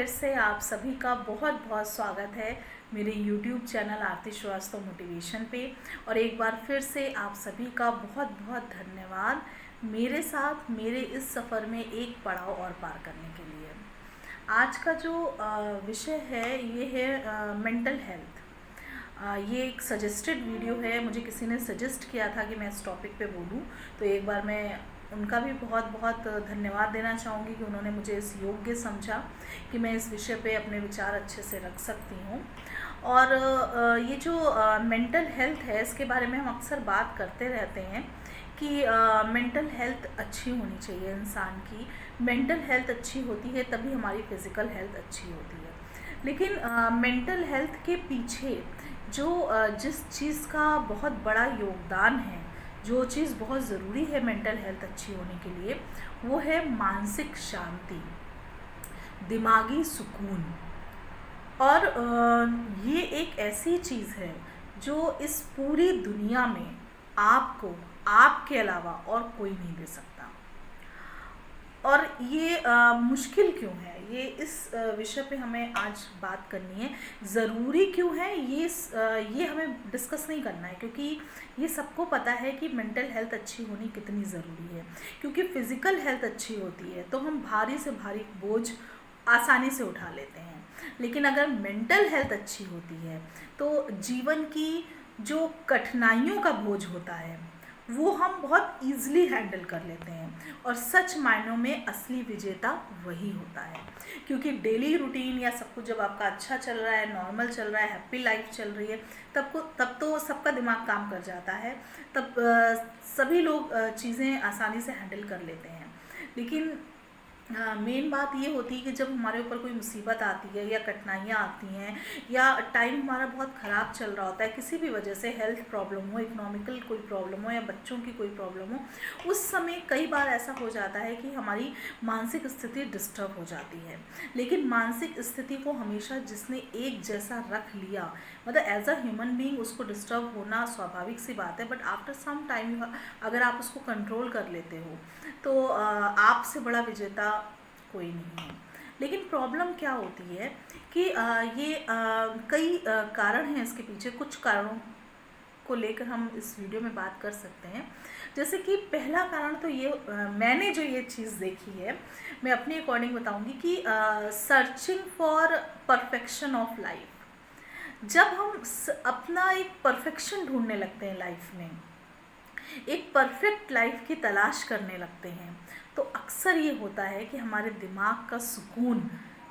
फिर से आप सभी का बहुत बहुत स्वागत है मेरे YouTube चैनल आरती श्रीवास्तव मोटिवेशन पे। और एक बार फिर से आप सभी का बहुत बहुत धन्यवाद मेरे साथ मेरे इस सफ़र में एक पड़ाव और पार करने के लिए। आज का जो विषय है ये है मेंटल हेल्थ। ये एक सजेस्टेड वीडियो है, मुझे किसी ने सजेस्ट किया था कि मैं इस टॉपिक पे बोलूँ, तो एक बार मैं उनका भी बहुत बहुत धन्यवाद देना चाहूँगी कि उन्होंने मुझे इस योग्य समझा कि मैं इस विषय पे अपने विचार अच्छे से रख सकती हूँ। और ये जो मेंटल हेल्थ है इसके बारे में हम अक्सर बात करते रहते हैं कि मेंटल हेल्थ अच्छी होनी चाहिए इंसान की। मेंटल हेल्थ अच्छी होती है तभी हमारी फिज़िकल हेल्थ अच्छी होती है। लेकिन मेंटल हेल्थ के पीछे जो जिस चीज़ का बहुत बड़ा योगदान है, जो चीज़ बहुत ज़रूरी है मेंटल हेल्थ अच्छी होने के लिए, वो है मानसिक शांति, दिमागी सुकून। और ये एक ऐसी चीज़ है जो इस पूरी दुनिया में आपको आपके अलावा और कोई नहीं दे सकता। और ये मुश्किल क्यों है, ये इस विषय पे हमें आज बात करनी है। ज़रूरी क्यों है ये हमें डिस्कस नहीं करना है, क्योंकि ये सबको पता है कि मेंटल हेल्थ अच्छी होनी कितनी ज़रूरी है। क्योंकि फ़िज़िकल हेल्थ अच्छी होती है तो हम भारी से भारी बोझ आसानी से उठा लेते हैं, लेकिन अगर मेंटल हेल्थ अच्छी होती है तो जीवन की जो कठिनाइयों का बोझ होता है वो हम बहुत ईज़िली हैंडल कर लेते हैं। और सच मायनों में असली विजेता वही होता है, क्योंकि डेली रूटीन या सब कुछ जब आपका अच्छा चल रहा है, नॉर्मल चल रहा है, हैप्पी लाइफ चल रही है, तब तो सबका दिमाग काम कर जाता है, तब सभी लोग चीज़ें आसानी से हैंडल कर लेते हैं। लेकिन मेन बात ये होती है कि जब हमारे ऊपर कोई मुसीबत आती है या कठिनाइयाँ आती हैं या टाइम हमारा बहुत ख़राब चल रहा होता है, किसी भी वजह से हेल्थ प्रॉब्लम हो, इकोनॉमिकल कोई प्रॉब्लम हो या बच्चों की कोई प्रॉब्लम हो, उस समय कई बार ऐसा हो जाता है कि हमारी मानसिक स्थिति डिस्टर्ब हो जाती है। लेकिन मानसिक स्थिति को हमेशा जिसने एक जैसा रख लिया, मतलब एज अ ह्यूमन बीइंग उसको डिस्टर्ब होना स्वाभाविक सी बात है, बट आफ्टर सम टाइम अगर आप उसको कंट्रोल कर लेते हो तो आपसे बड़ा विजेता कोई नहीं है। लेकिन प्रॉब्लम क्या होती है कि ये कई कारण हैं इसके पीछे। कुछ कारणों को लेकर हम इस वीडियो में बात कर सकते हैं। जैसे कि पहला कारण तो ये मैंने जो ये चीज़ देखी है, मैं अपने अकॉर्डिंग बताऊंगी कि searching for perfection of life. जब हम अपना एक परफेक्शन ढूंढने लगते हैं लाइफ में, एक परफेक्ट लाइफ की तलाश करने लगते हैं, तो अक्सर ये होता है कि हमारे दिमाग का सुकून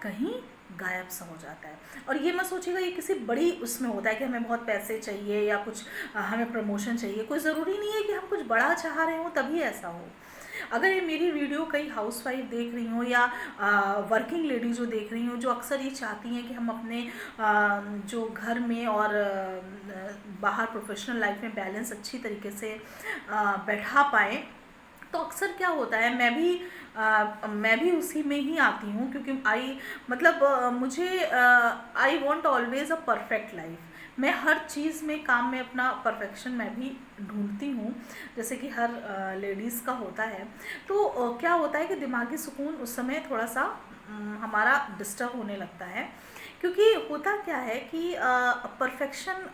कहीं गायब सा हो जाता है। और ये मत सोचिएगा ये किसी बड़ी उसमें होता है कि हमें बहुत पैसे चाहिए या कुछ हमें प्रमोशन चाहिए। कोई ज़रूरी नहीं है कि हम कुछ बड़ा चाह रहे हो तभी ऐसा हो। अगर ये मेरी वीडियो कई हाउसवाइफ देख रही हो या वर्किंग लेडी जो देख रही हो, जो अक्सर ये चाहती हैं कि हम अपने जो घर में और बाहर प्रोफेशनल लाइफ में बैलेंस अच्छी तरीके से बैठा पाएँ, तो अक्सर क्या होता है, मैं भी उसी में ही आती हूँ, क्योंकि मुझे I want always a perfect life. मैं हर चीज़ में, काम में अपना परफेक्शन मैं भी ढूंढती हूँ, जैसे कि हर लेडीज़ का होता है। तो क्या होता है कि दिमागी सुकून उस समय थोड़ा सा हमारा डिस्टर्ब होने लगता है, क्योंकि होता क्या है कि परफेक्शन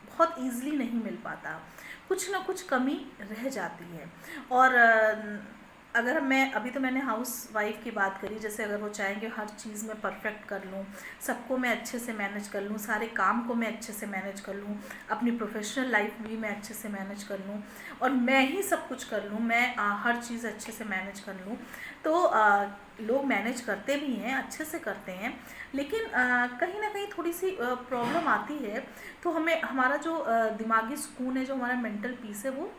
बहुत ईज़िली नहीं मिल पाता, कुछ ना कुछ कमी रह जाती है। और अगर मैं अभी तो मैंने हाउस वाइफ की बात करी, जैसे अगर वो चाहें कि हर चीज़ में परफेक्ट कर लूँ, सबको मैं अच्छे से मैनेज कर लूँ, सारे काम को मैं अच्छे से मैनेज कर लूँ, अपनी प्रोफेशनल लाइफ भी मैं अच्छे से मैनेज कर लूँ और मैं ही सब कुछ कर लूँ, मैं हर चीज़ अच्छे से मैनेज कर लूँ, तो लोग मैनेज करते भी हैं, अच्छे से करते हैं। लेकिन कहीं ना कहीं थोड़ी सी प्रॉब्लम आती है, तो हमें हमारा जो दिमागी सुकून है, जो हमारा मेंटल पीस है, वो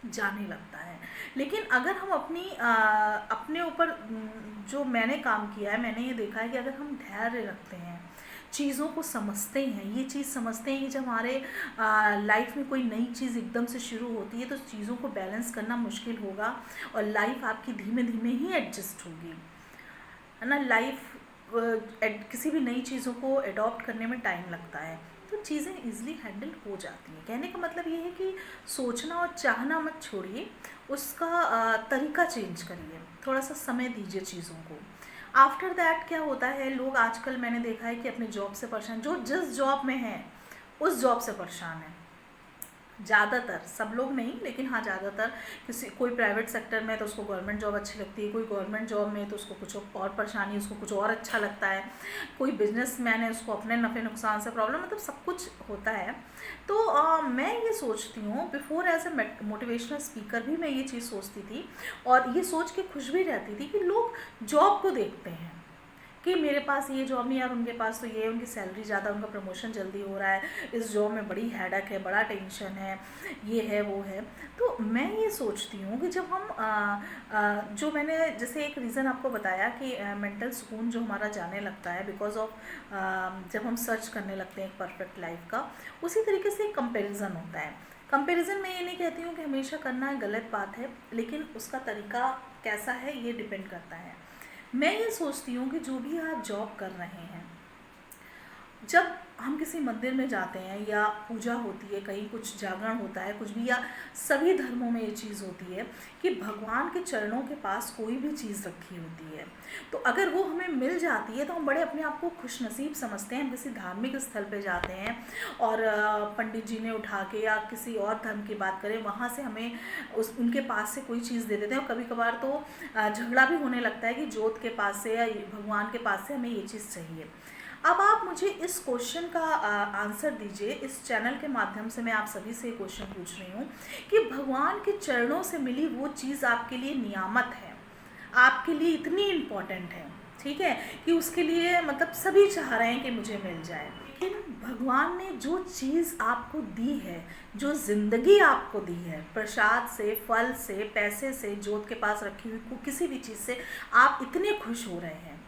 जाने लगता है। लेकिन अगर हम अपने ऊपर जो मैंने काम किया है, मैंने ये देखा है कि अगर हम धैर्य रखते हैं, चीज़ों को समझते हैं, ये चीज़ समझते हैं कि जब हमारे लाइफ में कोई नई चीज़ एकदम से शुरू होती है तो चीज़ों को बैलेंस करना मुश्किल होगा और लाइफ आपकी धीमे धीमे ही एडजस्ट होगी, है ना। लाइफ किसी भी नई चीज़ों को अडॉप्ट करने में टाइम लगता है, तो चीज़ें ईजिली हैंडल हो जाती हैं। कहने का मतलब ये है कि सोचना और चाहना मत छोड़िए, उसका तरीका चेंज करिए, थोड़ा सा समय दीजिए चीज़ों को। आफ्टर दैट क्या होता है, लोग आजकल मैंने देखा है कि अपनी जॉब से परेशान, जो जिस जॉब में है उस जॉब से परेशान है। ज़्यादातर, सब लोग नहीं लेकिन हाँ ज़्यादातर, किसी कोई प्राइवेट सेक्टर में तो उसको गवर्नमेंट जॉब अच्छी लगती है, कोई गवर्नमेंट जॉब में तो उसको कुछ और परेशानी, उसको कुछ और अच्छा लगता है, कोई बिजनेसमैन है उसको अपने नफ़े नुकसान से प्रॉब्लम, मतलब सब कुछ होता है। तो मैं ये सोचती हूँ, before as a motivational speaker भी मैं ये चीज़ सोचती थी और ये सोच के खुश भी रहती थी कि लोग जॉब को देखते हैं कि मेरे पास ये जॉब नहीं, यार उनके पास तो ये, उनकी सैलरी ज़्यादा, उनका प्रमोशन जल्दी हो रहा है, इस जॉब में बड़ी हेडक है, बड़ा टेंशन है, ये है वो है। तो मैं ये सोचती हूँ कि जब हम जो मैंने जैसे एक रीज़न आपको बताया कि मेंटल सुकून जो हमारा जाने लगता है बिकॉज ऑफ जब हम सर्च करने लगते हैं एक परफेक्ट लाइफ का, उसी तरीके से एक कंपेरिज़न होता है। कंपैरिजन मैं ये नहीं कहती हूँ कि हमेशा करना गलत बात है, लेकिन उसका तरीका कैसा है ये डिपेंड करता है। मैं ये सोचती हूँ कि जो भी आप जॉब कर रहे हैं, जब हम किसी मंदिर में जाते हैं या पूजा होती है, कहीं कुछ जागरण होता है, कुछ भी, या सभी धर्मों में ये चीज़ होती है कि भगवान के चरणों के पास कोई भी चीज़ रखी होती है, तो अगर वो हमें मिल जाती है तो हम बड़े अपने आप को खुशनसीब समझते हैं। हम किसी धार्मिक स्थल पे जाते हैं और पंडित जी ने उठा के या किसी और धर्म की बात करें, वहाँ से हमें उनके पास से कोई चीज़ दे देते हैं, और कभी कभार तो झगड़ा भी होने लगता है कि जोत के पास से या भगवान के पास से हमें ये चीज़ चाहिए। अब आप मुझे इस क्वेश्चन का आंसर दीजिए। इस चैनल के माध्यम से मैं आप सभी से क्वेश्चन पूछ रही हूँ कि भगवान के चरणों से मिली वो चीज़ आपके लिए नियामत है, आपके लिए इतनी इम्पोर्टेंट है, ठीक है, कि उसके लिए मतलब सभी चाह रहे हैं कि मुझे मिल जाए। लेकिन भगवान ने जो चीज़ आपको दी है, जो ज़िंदगी आपको दी है, प्रसाद से, फल से, पैसे से, जोत के पास रखी हुई किसी भी चीज़ से आप इतने खुश हो रहे हैं,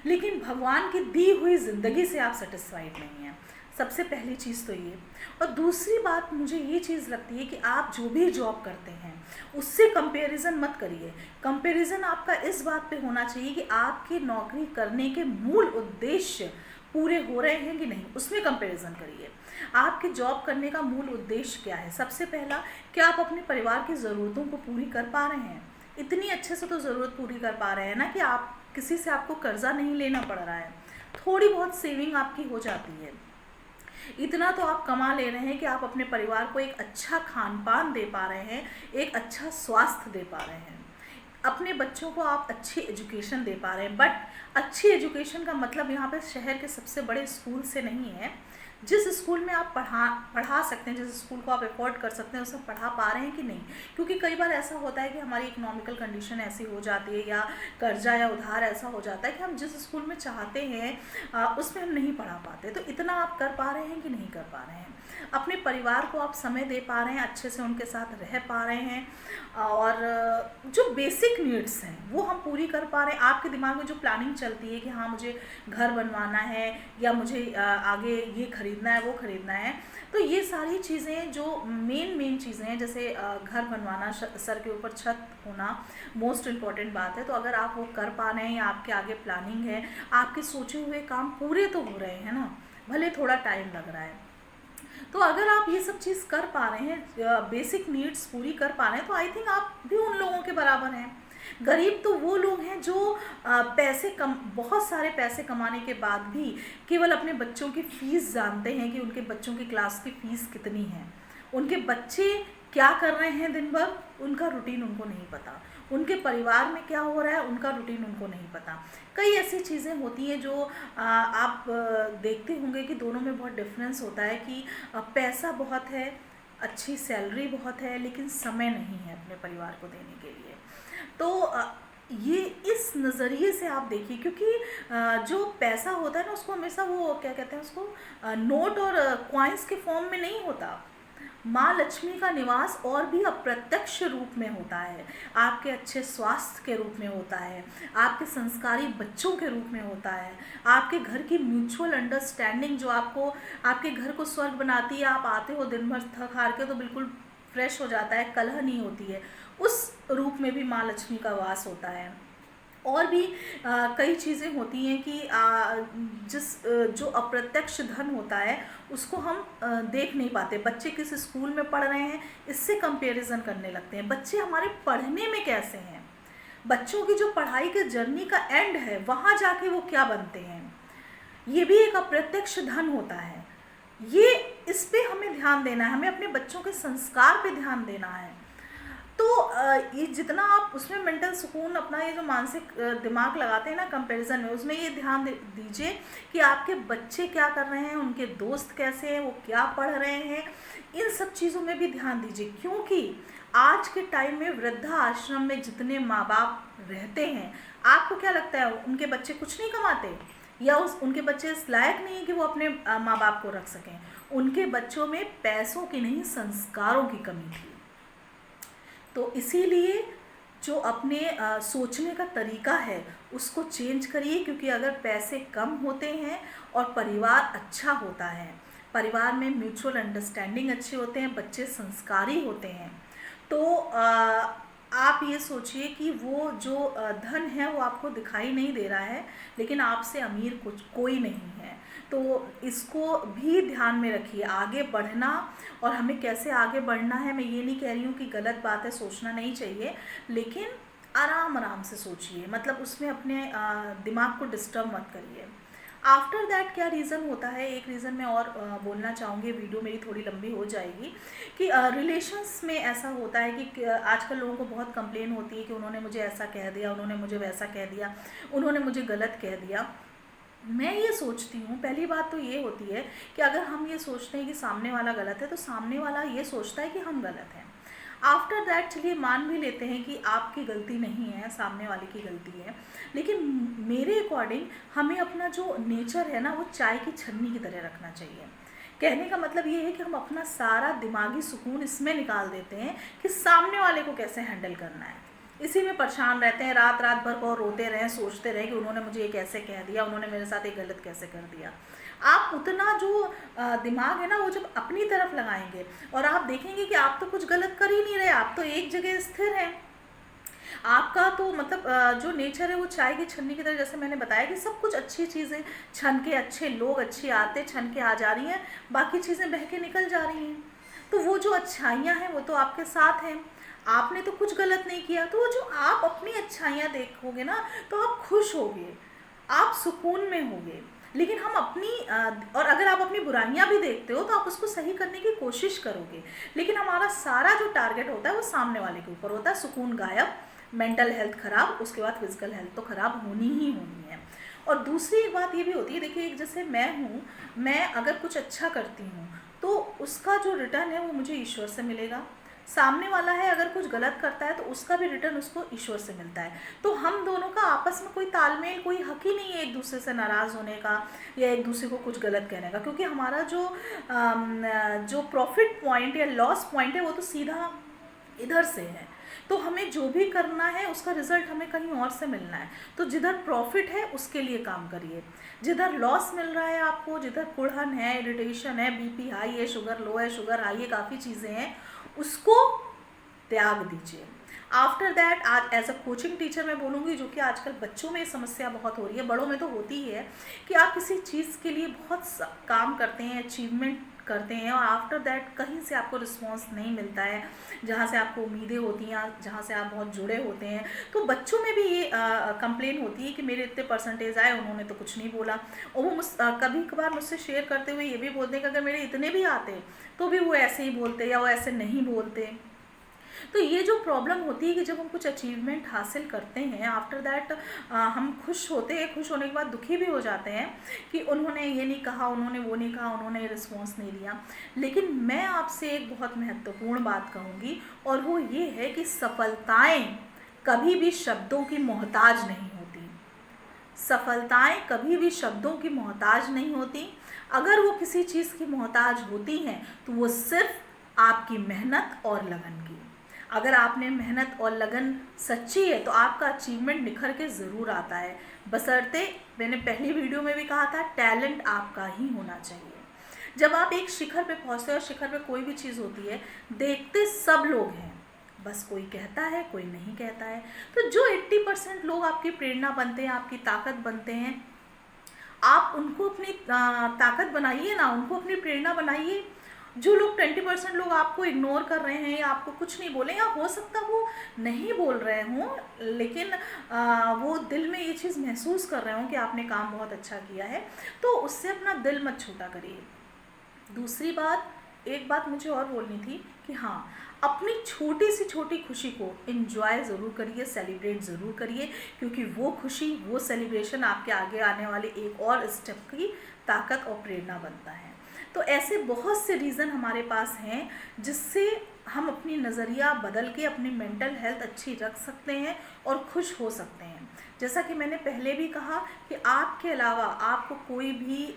लेकिन भगवान की दी हुई ज़िंदगी से आप सेटिस्फाइड नहीं हैं। सबसे पहली चीज़ तो ये। और दूसरी बात मुझे ये चीज़ लगती है कि आप जो भी जॉब करते हैं उससे कंपैरिजन मत करिए। कंपैरिजन आपका इस बात पे होना चाहिए कि आपकी नौकरी करने के मूल उद्देश्य पूरे हो रहे हैं कि नहीं, उसमें कंपैरिजन करिए। आपके जॉब करने का मूल उद्देश्य क्या है? सबसे पहला, क्या आप अपने परिवार की ज़रूरतों को पूरी कर पा रहे हैं? इतनी अच्छे से तो ज़रूरत पूरी कर पा रहे हैं ना कि आप किसी से आपको कर्जा नहीं लेना पड़ रहा है, थोड़ी बहुत सेविंग आपकी हो जाती है, इतना तो आप कमा ले रहे हैं कि आप अपने परिवार को एक अच्छा खान पान दे पा रहे हैं, एक अच्छा स्वास्थ्य दे पा रहे हैं, अपने बच्चों को आप अच्छी एजुकेशन दे पा रहे हैं। बट अच्छी एजुकेशन का मतलब यहाँ पे शहर के सबसे बड़े स्कूल से नहीं है। जिस स्कूल में आप पढ़ा सकते हैं, जिस स्कूल को आप अफोर्ड कर सकते हैं, उसमें पढ़ा पा रहे हैं कि नहीं। क्योंकि कई बार ऐसा होता है कि हमारी इकोनॉमिकल कंडीशन ऐसी हो जाती है या कर्जा या उधार ऐसा हो जाता है कि हम जिस स्कूल में चाहते हैं उसमें हम नहीं पढ़ा पाते। तो इतना आप कर पा रहे हैं कि नहीं कर पा रहे हैं? अपने परिवार को आप समय दे पा रहे हैं, अच्छे से उनके साथ रह पा रहे हैं, और जो बेसिक नीड्स हैं वो हम पूरी कर पा रहे हैं। आपके दिमाग में जो प्लानिंग चलती है कि हाँ मुझे घर बनवाना है या मुझे आगे ये खरीदना है, वो खरीदना है, तो ये सारी चीज़ें जो मेन चीज़ें हैं, जैसे घर बनवाना, सर के ऊपर छत होना मोस्ट इम्पॉर्टेंट बात है। तो अगर आप वो कर पा रहे हैं या आपके आगे प्लानिंग है, आपके सोचे हुए काम पूरे तो हो रहे हैं ना, भले थोड़ा टाइम लग रहा है, तो अगर आप ये सब चीज़ कर पा रहे हैं, बेसिक नीड्स पूरी कर पा रहे हैं, तो आई थिंक आप भी उन लोगों के बराबर हैं। गरीब तो वो लोग हैं जो बहुत सारे पैसे कमाने के बाद भी केवल अपने बच्चों की फ़ीस जानते हैं कि उनके बच्चों की क्लास की फ़ीस कितनी है, उनके बच्चे क्या कर रहे हैं दिन भर, उनका रूटीन उनको नहीं पता, उनके परिवार में क्या हो रहा है उनका रूटीन उनको नहीं पता। कई ऐसी चीज़ें होती हैं जो आप देखते होंगे कि दोनों में बहुत डिफरेंस होता है कि पैसा बहुत है, अच्छी सैलरी बहुत है, लेकिन समय नहीं है अपने परिवार को देने के लिए। तो ये इस नज़रिए से आप देखिए, क्योंकि जो पैसा होता है ना उसको हमेशा वो क्या कहते हैं उसको, नोट और कॉइन्स के फॉर्म में नहीं होता। माँ लक्ष्मी का निवास और भी अप्रत्यक्ष रूप में होता है, आपके अच्छे स्वास्थ्य के रूप में होता है, आपके संस्कारी बच्चों के रूप में होता है, आपके घर की म्यूचुअल अंडरस्टैंडिंग जो आपको आपके घर को स्वर्ग बनाती है। आप आते हो दिन भर थक हार के तो बिल्कुल फ्रेश हो जाता है, कलह नहीं होती है, उस रूप में भी माँ लक्ष्मी का वास होता है। और भी कई चीज़ें होती हैं कि जो अप्रत्यक्ष धन होता है उसको हम देख नहीं पाते। बच्चे किस स्कूल में पढ़ रहे हैं इससे कंपैरिजन करने लगते हैं, बच्चे हमारे पढ़ने में कैसे हैं, बच्चों की जो पढ़ाई के जर्नी का एंड है, वहाँ जाके वो क्या बनते हैं, ये भी एक अप्रत्यक्ष धन होता है। ये इस पे हमें ध्यान देना है, हमें अपने बच्चों के संस्कार पे ध्यान देना है। तो ये जितना आप उसमें मेंटल सुकून अपना ये जो मानसिक दिमाग लगाते हैं ना कंपैरिजन में, उसमें ये ध्यान दीजिए कि आपके बच्चे क्या कर रहे हैं, उनके दोस्त कैसे हैं, वो क्या पढ़ रहे हैं, इन सब चीज़ों में भी ध्यान दीजिए। क्योंकि आज के टाइम में वृद्धा आश्रम में जितने माँ बाप रहते हैं, आपको क्या लगता है उनके बच्चे कुछ नहीं कमाते, या उनके बच्चे इस लायक नहीं है कि वो अपने माँ बाप को रख सकें? उनके बच्चों में पैसों की नहीं, संस्कारों की कमी थी। तो इसीलिए जो अपने सोचने का तरीका है उसको चेंज करिए, क्योंकि अगर पैसे कम होते हैं और परिवार अच्छा होता है, परिवार में म्यूचुअल अंडरस्टैंडिंग अच्छे होते हैं, बच्चे संस्कारी होते हैं, तो आप ये सोचिए कि वो जो धन है वो आपको दिखाई नहीं दे रहा है, लेकिन आपसे अमीर कुछ कोई नहीं है। तो इसको भी ध्यान में रखिए। आगे बढ़ना, और हमें कैसे आगे बढ़ना है, मैं ये नहीं कह रही हूँ कि गलत बात है, सोचना नहीं चाहिए, लेकिन आराम आराम से सोचिए, मतलब उसमें अपने दिमाग को डिस्टर्ब मत करिए। आफ्टर दैट क्या रीज़न होता है, एक रीज़न मैं और बोलना चाहूँगी, वीडियो मेरी थोड़ी लंबी हो जाएगी, कि रिलेशंस में ऐसा होता है कि आजकल लोगों को बहुत कंप्लेन होती है कि उन्होंने मुझे ऐसा कह दिया, उन्होंने मुझे वैसा कह दिया, उन्होंने मुझे गलत कह दिया। मैं ये सोचती हूँ, पहली बात तो ये होती है कि अगर हम ये सोचते हैं कि सामने वाला गलत है, तो सामने वाला ये सोचता है कि हम गलत हैं। आफ्टर दैट चलिए मान भी लेते हैं कि आपकी गलती नहीं है, सामने वाले की गलती है, लेकिन मेरे अकॉर्डिंग हमें अपना जो नेचर है ना, वो चाय की छन्नी की तरह रखना चाहिए। कहने का मतलब ये है कि हम अपना सारा दिमागी सुकून इसमें निकाल देते हैं कि सामने वाले को कैसे हैंडल करना है, इसी में परेशान रहते हैं, रात रात भर को रोते रहें, सोचते रहें कि उन्होंने मुझे ये कैसे कह दिया, उन्होंने मेरे साथ एक गलत कैसे कर दिया। आप उतना जो दिमाग है ना, वो जब अपनी तरफ लगाएंगे और आप देखेंगे कि आप तो कुछ गलत कर ही नहीं रहे, आप तो एक जगह स्थिर हैं, आपका तो मतलब जो नेचर है वो चाय की छन्नी की तरह, जैसे मैंने बताया कि सब कुछ अच्छी चीज़ें छन के, अच्छे लोग अच्छे आते छन के आ जा रही हैं, बाकी चीज़ें बह के निकल जा रही हैं। तो वो जो अच्छाइयाँ हैं वो तो आपके साथ हैं, आपने तो कुछ गलत नहीं किया, तो वो जो आप अपनी अच्छाइयाँ देखोगे ना, तो आप खुश होगे, आप सुकून में होगे। लेकिन हम अपनी और अगर आप अपनी बुराइयां भी देखते हो तो आप उसको सही करने की कोशिश करोगे, लेकिन हमारा सारा जो टारगेट होता है वो सामने वाले के ऊपर होता है। सुकून गायब, मेंटल हेल्थ खराब, उसके बाद फिजिकल हेल्थ तो खराब होनी ही होनी है। और दूसरी एक बात ये भी होती है, देखिए एक जैसे मैं हूँ, मैं अगर कुछ अच्छा करती हूँ तो उसका जो रिटर्न है वो मुझे ईश्वर से मिलेगा। सामने वाला है अगर कुछ गलत करता है तो उसका भी रिटर्न उसको ईश्वर से मिलता है। तो हम दोनों का आपस में कोई तालमेल, कोई हक ही नहीं है एक दूसरे से नाराज़ होने का या एक दूसरे को कुछ गलत कहने का, क्योंकि हमारा जो प्रॉफिट पॉइंट या लॉस पॉइंट है वो तो सीधा इधर से है। तो हमें जो भी करना है उसका रिजल्ट हमें कहीं और से मिलना है। तो जिधर प्रॉफिट है उसके लिए काम करिए, जिधर लॉस मिल रहा है आपको, जिधर कुढ़न है, इरिटेशन है, बीपी हाई है, शुगर लो है, शुगर हाई है, काफ़ी चीज़ें हैं, उसको त्याग दीजिए। आफ्टर दैट, आज एज अ कोचिंग टीचर मैं बोलूँगी, जो कि आजकल बच्चों में समस्या बहुत हो रही है, बड़ों में तो होती ही है, कि आप किसी चीज़ के लिए बहुत काम करते हैं, अचीवमेंट करते हैं, और आफ्टर दैट कहीं से आपको रिस्पॉन्स नहीं मिलता है जहाँ से आपको उम्मीदें होती हैं, जहाँ से आप बहुत जुड़े होते हैं। तो बच्चों में भी ये कंप्लेन होती है कि मेरे इतने परसेंटेज आए, उन्होंने तो कुछ नहीं बोला। और वो कभी कभार मुझसे शेयर करते हुए ये भी बोलते हैं कि अगर मेरे इतने भी आते तो भी वो ऐसे ही बोलते या वो ऐसे नहीं बोलते। तो ये जो प्रॉब्लम होती है कि जब हम कुछ अचीवमेंट हासिल करते हैं, आफ्टर दैट हम खुश होते हैं, खुश होने के बाद दुखी भी हो जाते हैं कि उन्होंने ये नहीं कहा, उन्होंने वो नहीं कहा, उन्होंने रिस्पॉन्स नहीं दिया। लेकिन मैं आपसे एक बहुत महत्वपूर्ण बात कहूँगी, और वो ये है कि सफलताएं कभी भी शब्दों की मोहताज नहीं होती। सफलताएं कभी भी शब्दों की मोहताज नहीं होती। अगर वो किसी चीज़ की मोहताज होती हैं तो वो सिर्फ आपकी मेहनत और लगन की। अगर आपने मेहनत और लगन सच्ची है तो आपका अचीवमेंट निखर के ज़रूर आता है, बशर्ते, मैंने पहली वीडियो में भी कहा था, टैलेंट आपका ही होना चाहिए। जब आप एक शिखर पे पहुंचते हो, और शिखर पे कोई भी चीज़ होती है, देखते सब लोग हैं, बस कोई कहता है, कोई नहीं कहता है। तो जो 80% लोग आपकी प्रेरणा बनते हैं, आपकी ताकत बनते हैं, आप उनको अपनी ताकत बनाइए ना, उनको अपनी प्रेरणा बनाइए, जो लोग 20% लोग आपको इग्नोर कर रहे हैं या आपको कुछ नहीं बोले, या हो सकता वो नहीं बोल रहे हों, लेकिन वो दिल में ये चीज़ महसूस कर रहे हों कि आपने काम बहुत अच्छा किया है, तो उससे अपना दिल मत छोटा करिए। दूसरी बात, एक बात मुझे और बोलनी थी कि हाँ, अपनी छोटी सी छोटी खुशी को इन्जॉय ज़रूर करिए, सेलिब्रेट ज़रूर करिए, क्योंकि वो खुशी, वो सेलिब्रेशन आपके आगे आने वाले एक और स्टेप की ताकत और प्रेरणा बनता है। तो ऐसे बहुत से रीज़न हमारे पास हैं जिससे हम अपनी नज़रिया बदल के अपनी मेंटल हेल्थ अच्छी रख सकते हैं और खुश हो सकते हैं। जैसा कि मैंने पहले भी कहा कि आपके अलावा आपको कोई भी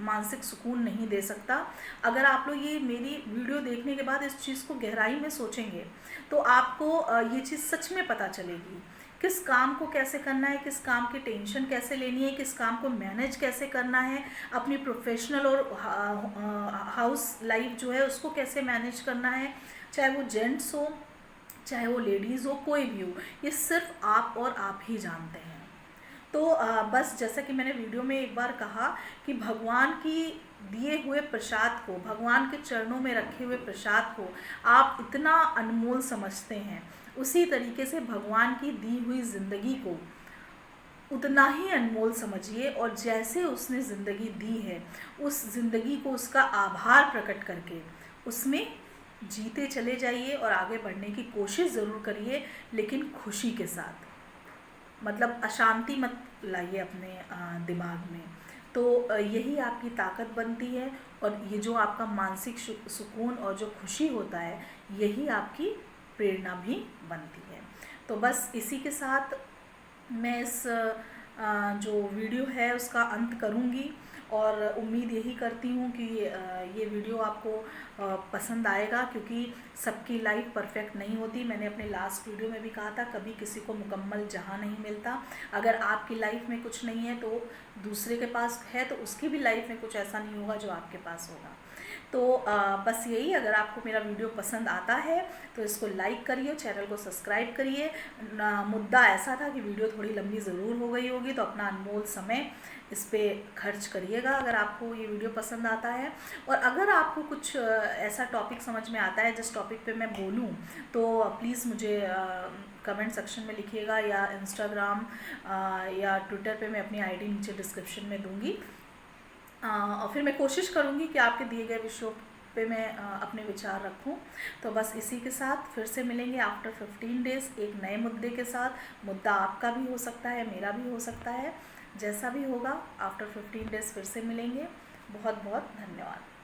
मानसिक सुकून नहीं दे सकता। अगर आप लोग ये मेरी वीडियो देखने के बाद इस चीज़ को गहराई में सोचेंगे तो आपको ये चीज़ सच में पता चलेगी, किस काम को कैसे करना है, किस काम की टेंशन कैसे लेनी है, किस काम को मैनेज कैसे करना है, अपनी प्रोफेशनल और हाउस लाइफ जो है उसको कैसे मैनेज करना है, चाहे वो जेंट्स हो चाहे वो लेडीज़ हो, कोई भी हो, ये सिर्फ आप और आप ही जानते हैं। तो बस जैसा कि मैंने वीडियो में एक बार कहा कि भगवान की दिए हुए प्रसाद को, भगवान के चरणों में रखे हुए प्रसाद को आप इतना अनमोल समझते हैं, उसी तरीके से भगवान की दी हुई ज़िंदगी को उतना ही अनमोल समझिए, और जैसे उसने ज़िंदगी दी है उस ज़िंदगी को उसका आभार प्रकट करके उसमें जीते चले जाइए और आगे बढ़ने की कोशिश ज़रूर करिए, लेकिन खुशी के साथ। मतलब अशांति मत लाइए अपने दिमाग में। तो यही आपकी ताकत बनती है, और ये जो आपका मानसिक सुकून और जो खुशी होता है, यही आपकी प्रेरणा भी बनती है। तो बस इसी के साथ मैं इस जो वीडियो है उसका अंत करूँगी, और उम्मीद यही करती हूँ कि ये वीडियो आपको पसंद आएगा, क्योंकि सबकी लाइफ परफेक्ट नहीं होती। मैंने अपने लास्ट वीडियो में भी कहा था, कभी किसी को मुकम्मल जहां नहीं मिलता। अगर आपकी लाइफ में कुछ नहीं है तो दूसरे के पास है, तो उसकी भी लाइफ में कुछ ऐसा नहीं होगा जो आपके पास होगा। तो बस यही, अगर आपको मेरा वीडियो पसंद आता है तो इसको लाइक करिए, चैनल को सब्सक्राइब करिए। मुद्दा ऐसा था कि वीडियो थोड़ी लंबी ज़रूर हो गई होगी, तो अपना अनमोल समय इस पर खर्च करिएगा अगर आपको ये वीडियो पसंद आता है। और अगर आपको कुछ ऐसा टॉपिक समझ में आता है जिस टॉपिक पे मैं बोलूँ, तो प्लीज़ मुझे कमेंट सेक्शन में लिखिएगा, या इंस्टाग्राम या ट्विटर पे मैं अपनी आईडी नीचे डिस्क्रिप्शन में दूँगी। और फिर मैं कोशिश करूँगी कि आपके दिए गए विषयों पे मैं अपने विचार रखूं। तो बस इसी के साथ फिर से मिलेंगे आफ्टर 15 डेज़ एक नए मुद्दे के साथ। मुद्दा आपका भी हो सकता है, मेरा भी हो सकता है, जैसा भी होगा आफ्टर 15 डेज़ फिर से मिलेंगे। बहुत बहुत धन्यवाद।